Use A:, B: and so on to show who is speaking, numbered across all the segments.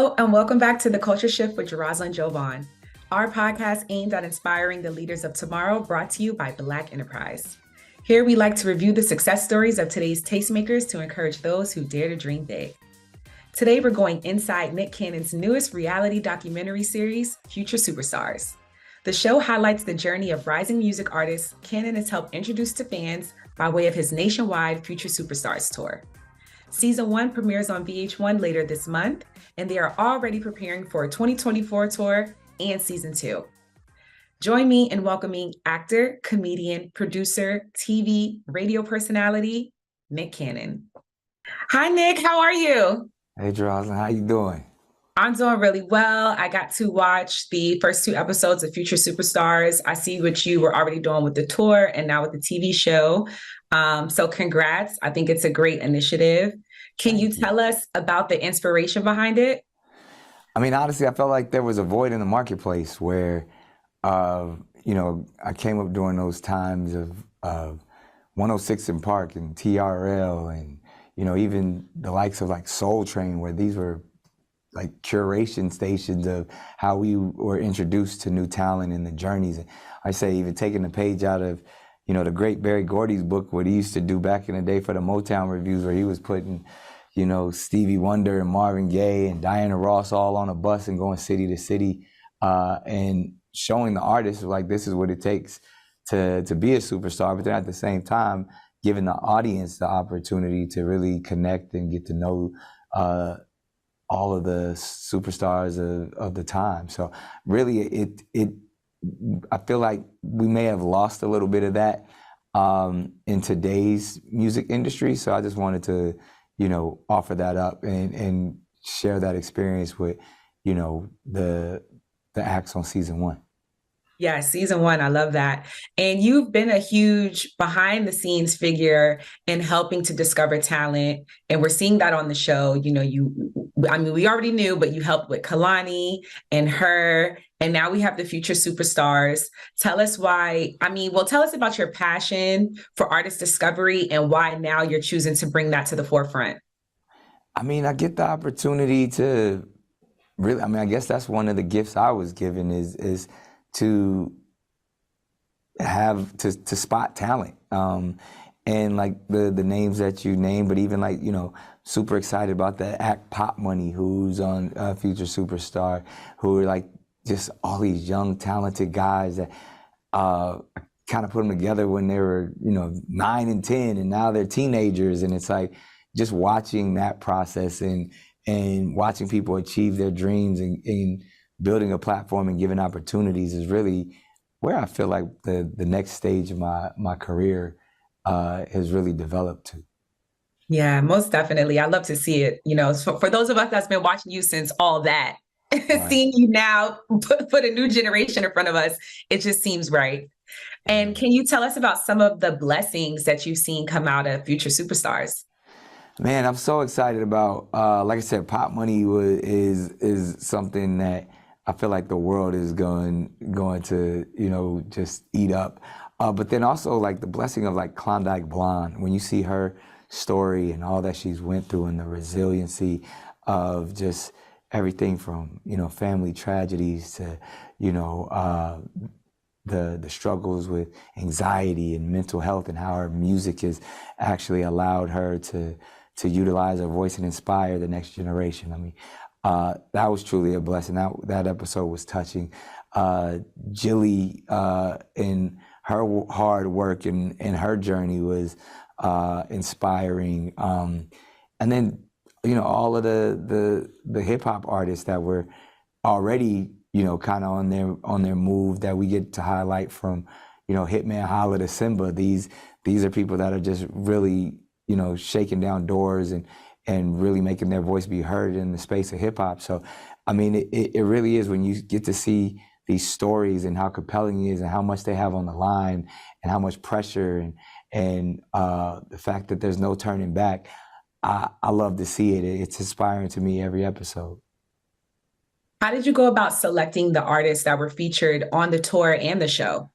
A: Hello, and welcome back to The Culture Shift with Jarazlyn Jovan, our podcast aimed at inspiring the leaders of tomorrow, brought to you by Black Enterprise. Here, we like to review the success stories of today's tastemakers to encourage those who dare to dream big. Today, we're going inside Nick Cannon's newest reality documentary series, Future Superstars. The show highlights the journey of rising music artists Cannon has helped introduce to fans by way of his nationwide Future Superstars tour. Season 1 premieres on VH1 later this month, and they are already preparing for a 2024 tour and Season 2. Join me in welcoming actor, comedian, producer, TV, radio personality, Nick Cannon. Hi, Nick. How are you?
B: Hey, Jarazlyn, how you doing?
A: I'm doing really well. I got to watch the first 2 episodes of Future Superstars. I see what you were already doing with the tour and now with the TV show. So congrats. I think it's a great initiative. Can you tell us about the inspiration behind it?
B: I mean, honestly, I felt like there was a void in the marketplace where, I came up during those times of 106 in Park and TRL and, even the likes of like Soul Train, where these were like curation stations of how we were introduced to new talent and the journeys. I say even taking the page out of, the great Berry Gordy's book, what he used to do back in the day for the Motown reviews, where he was putting, Stevie Wonder and Marvin Gaye and Diana Ross all on a bus and going city to city and showing the artists like this is what it takes to be a superstar, but then at the same time, giving the audience the opportunity to really connect and get to know all of the superstars of the time. So really, I feel like we may have lost a little bit of that in today's music industry. So I just wanted to, offer that up and share that experience with, the acts on Season 1.
A: Yeah, Season 1, I love that. And you've been a huge behind the scenes figure in helping to discover talent. And we're seeing that on the show. We already knew, but you helped with Kalani and her, and now we have the Future Superstars. Tell us tell us about your passion for artist discovery and why now you're choosing to bring that to the forefront.
B: I mean, I get the opportunity to really, I guess that's one of the gifts I was given is to have to spot talent and like the names that you name, but even like super excited about the act Pop Money, who's on Future Superstar, who are like just all these young talented guys that kind of put them together when they were 9 and 10, and now they're teenagers, and it's like just watching that process and watching people achieve their dreams and building a platform and giving opportunities is really where I feel like the next stage of my career has really developed to.
A: Yeah, most definitely. I love to see it. So for those of us that's been watching you since all that,
B: Right.
A: seeing you now put a new generation in front of us, it just seems right. And can you tell us about some of the blessings that you've seen come out of Future Superstars?
B: Man, I'm so excited about, like I said, Pop Money is something that I feel like the world is going to, just eat up. But then also like the blessing of like Klondike Blonde, when you see her story and all that she's went through and the resiliency of just everything from, family tragedies to, the struggles with anxiety and mental health, and how her music has actually allowed her to utilize her voice and inspire the next generation. I mean, that was truly a blessing. That episode was touching. Jilly in her hard work and her journey was inspiring. And then, all of the hip hop artists that were already, kind of on their move that we get to highlight, from, Hitman Holla to Simba. These are people that are just really, shaking down doors and really making their voice be heard in the space of hip hop. So, I mean, it really is, when you get to see these stories and how compelling it is and how much they have on the line and how much pressure and the fact that there's no turning back. I love to see it. It's inspiring to me every episode.
A: How did you go about selecting the artists that were featured on the tour and the show?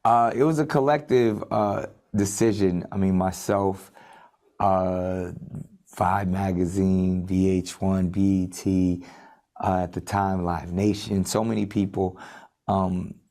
B: It was a collective decision. I mean, myself, Vibe Magazine, VH1, BET, at the time, Live Nation. So many people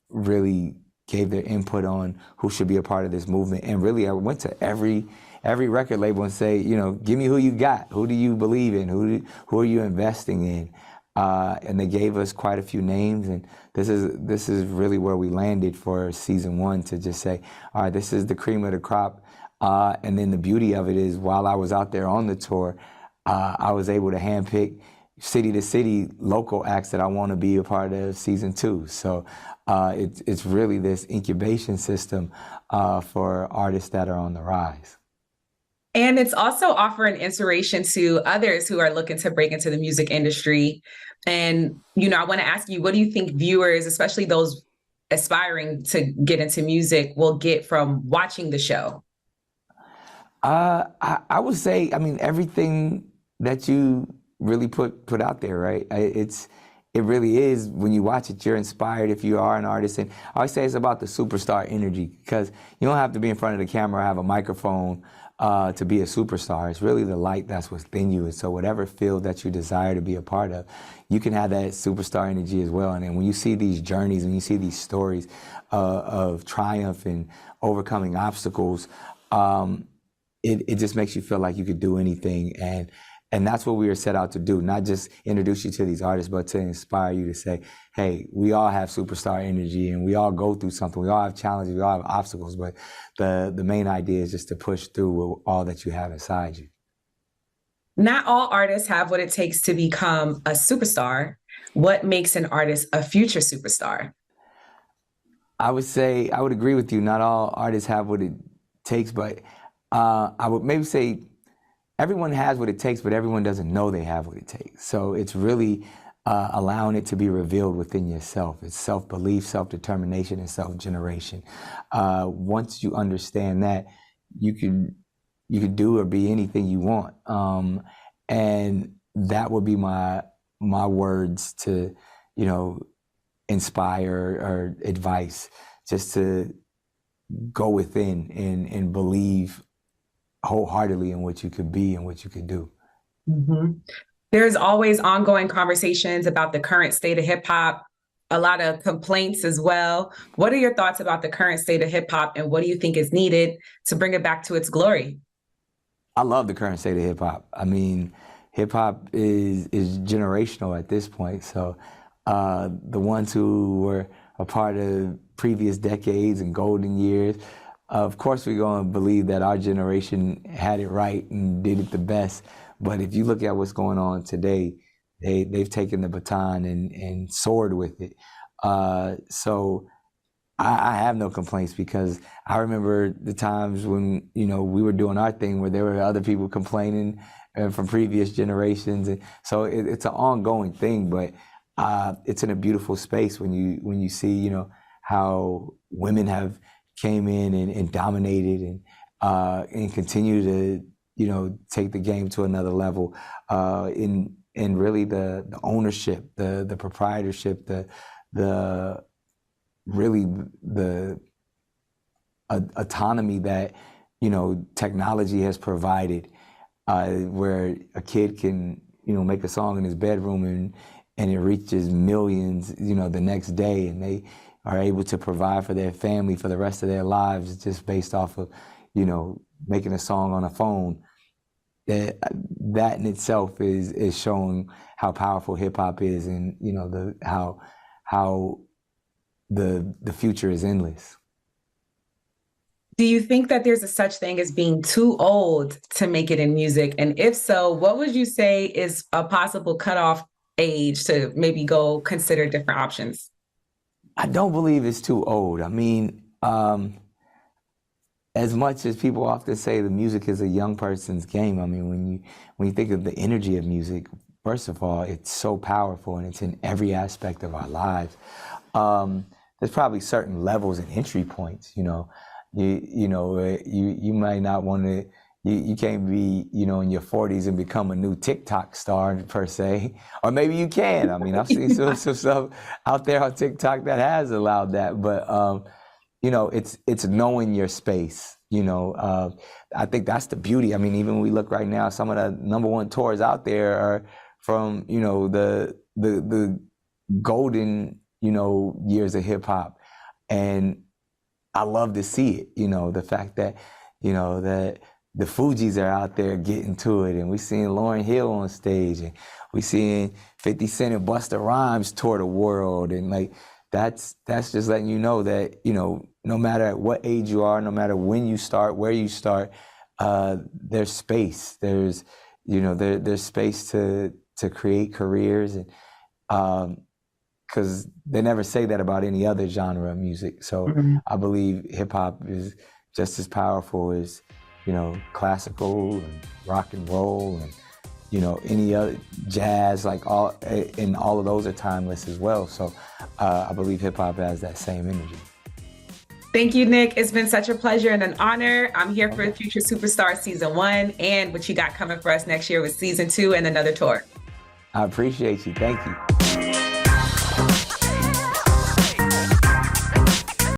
B: really gave their input on who should be a part of this movement. And really, I went to every record label and say, you know, give me who you got. Who do you believe in? Who are you investing in? And they gave us quite a few names, and this is really where we landed for season 1, to just say, all right, this is the cream of the crop. And then the beauty of it is, while I was out there on the tour, I was able to handpick city to city local acts that I want to be a part of season 2. So it's really this incubation system for artists that are on the rise.
A: And it's also offering inspiration to others who are looking to break into the music industry. And, you know, I want to ask you, what do you think viewers, especially those aspiring to get into music, will get from watching the show?
B: I would say, I mean, everything that you really put out there, right? It really is, when you watch it, you're inspired if you are an artist. And I always say it's about the superstar energy, because you don't have to be in front of the camera or have a microphone to be a superstar. It's really the light that's within you. And so whatever field that you desire to be a part of, you can have that superstar energy as well. And then when you see these journeys, when you see these stories of triumph and overcoming obstacles, it just makes you feel like you could do anything. And that's what we were set out to do, not just introduce you to these artists, but to inspire you to say, hey, we all have superstar energy and we all go through something. We all have challenges, we all have obstacles, but the main idea is just to push through with all that you have inside you.
A: Not all artists have what it takes to become a superstar. What makes an artist a future superstar?
B: I would agree with you. Not all artists have what it takes, but I would maybe say everyone has what it takes, but everyone doesn't know they have what it takes. So it's really allowing it to be revealed within yourself. It's self-belief, self-determination, and self-generation. Once you understand that, you can do or be anything you want. And that would be my words to, you know, inspire or advice, just to go within and believe wholeheartedly in what you could be and what you could do.
A: Mm-hmm. There's always ongoing conversations about the current state of hip hop, a lot of complaints as well. What are your thoughts about the current state of hip hop, and what do you think is needed to bring it back to its glory?
B: I love the current state of hip hop. I mean, hip hop is generational at this point. So the ones who were a part of previous decades and golden years, of course, we're going to believe that our generation had it right and did it the best. But if you look at what's going on today, they've taken the baton and soared with it. So I have no complaints, because I remember the times when, you know, we were doing our thing where there were other people complaining from previous generations. And so it's an ongoing thing, but it's in a beautiful space when you see, you know, how women have came in and dominated and continue to, you know, take the game to another level in really the ownership, the proprietorship, the really the autonomy that, you know, technology has provided, where a kid can, you know, make a song in his bedroom and it reaches millions, you know, the next day, and they are able to provide for their family for the rest of their lives just based off of, you know, making a song on a phone. That in itself is showing how powerful hip hop is, and, you know, how the future is endless.
A: Do you think that there's a such thing as being too old to make it in music? And if so, what would you say is a possible cutoff age to maybe go consider different options?
B: I don't believe it's too old. I mean, as much as people often say the music is a young person's game, I mean, when you think of the energy of music, first of all, it's so powerful and it's in every aspect of our lives. There's probably certain levels and entry points, you know. You might not want to, you can't be, you know, in your 40s and become a new TikTok star per se, or maybe you can. I mean, I've seen some stuff out there on TikTok that has allowed that, but it's knowing your space. I think that's the beauty. I mean, even when we look right now, some of the #1 tours out there are from, the golden, years of hip hop. And I love to see it, the fact that, that the Fugees are out there getting to it, and we seeing Lauryn Hill on stage, and we seeing 50 Cent and Busta Rhymes tour the world, and like that's just letting you know that no matter what age you are, no matter when you start, where you start, there's space. There's there's space to create careers, and because they never say that about any other genre of music. So I believe hip hop is just as powerful as, classical and rock and roll and, any other jazz, like all of those are timeless as well. So I believe hip hop has that same energy.
A: Thank you, Nick. It's been such a pleasure and an honor. I'm here for Future Superstar Season 1 and what you got coming for us next year with Season 2 and another tour.
B: I appreciate you. Thank you.